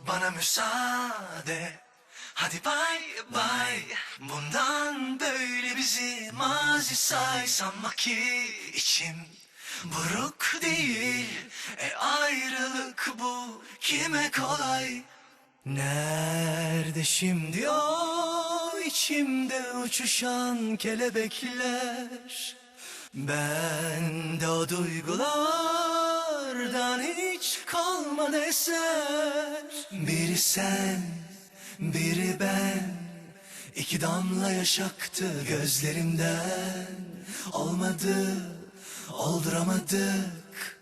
Bana müsaade, hadi bay bay. Bundan böyle bizi mazi say. Sanma ki içim buruk değil. Ayrılık bu kime kolay. Nerede şimdi o içimde uçuşan kelebekler? Bende o duygulardan hiç kalmadı eser. Biri sen, biri ben, iki damla yaş aktı gözlerimden. Olmadı, olduramadık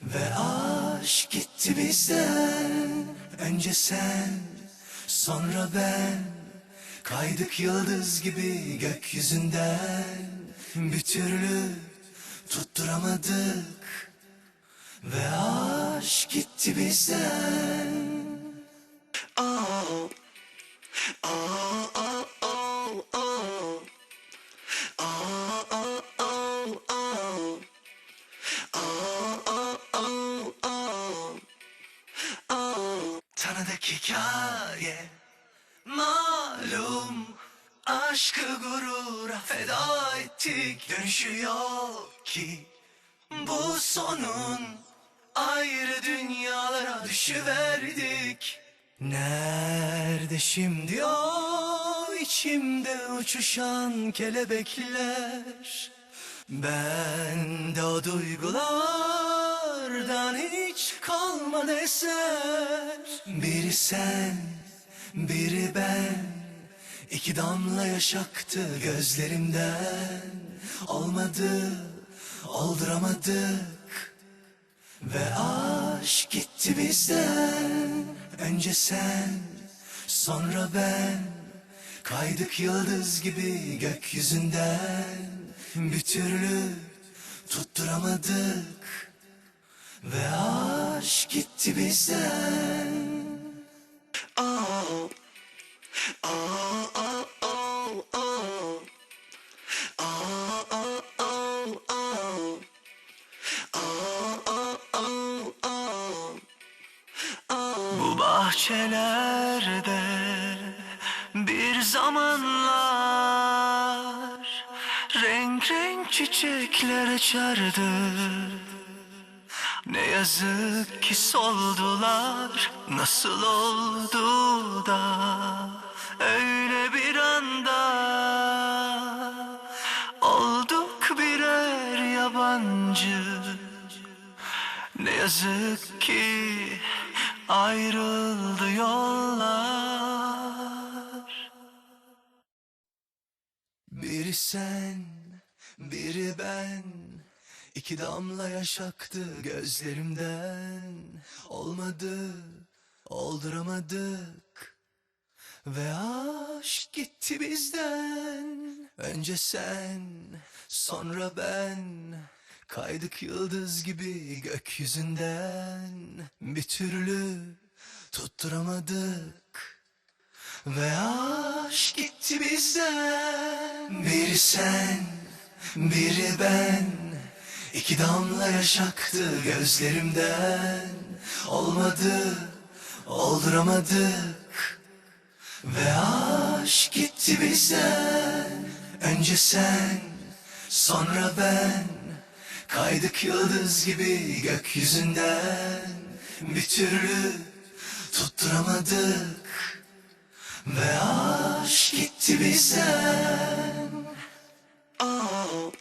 ve aşk gitti bizden. Önce sen, sonra ben, kaydık yıldız gibi gökyüzünden. Bir türlü tutturamadık ve aşk gitti bizden. Oh, oh, oh, oh, oh. Oh, oh, oh, oh. Oh, oh, oh, oh. Oh. Tanıdık hikaye malum, aşkı gurura feda ettik. Dönüşü yok ki bu sonun, ayrı dünyalara düşüverdik. Nerede şimdi o içimde uçuşan kelebekler? Bende o duygulardan hiç kalmadı eser. Biri sen, biri ben, iki damla yaş aktı gözlerimden. Olmadı, olduramadık ve aşk gitti bizden. Önce sen, sonra ben, kaydık yıldız gibi gökyüzünden. Bir türlü tutturamadık ve aşk gitti bizden. Oh, oh, oh, oh, oh. Oh, oh, oh, oh. Oh, oh, oh, oh. Oh. Bu bahçelerde bir zamanlar renk renk çiçekler açardı. Ne yazık ki soldular. Nasıl oldu da öyle bir anda olduk birer yabancı. Ne yazık ki ayrıldı yollar. Biri sen, biri ben, iki damla yaş aktı gözlerimden. Olmadı, olduramadık ve aşk gitti bizden. Önce sen, sonra ben, kaydık yıldız gibi gökyüzünden. Bir türlü tutturamadık ve aşk gitti bizden. Biri sen, biri ben, iki damla yaş aktı gözlerimden. Olmadı, olduramadık ve aşk gitti bizden. Önce sen, sonra ben, kaydık yıldız gibi gökyüzünden. Bir türlü tutturamadık ve aşk gitti bizden. Oh.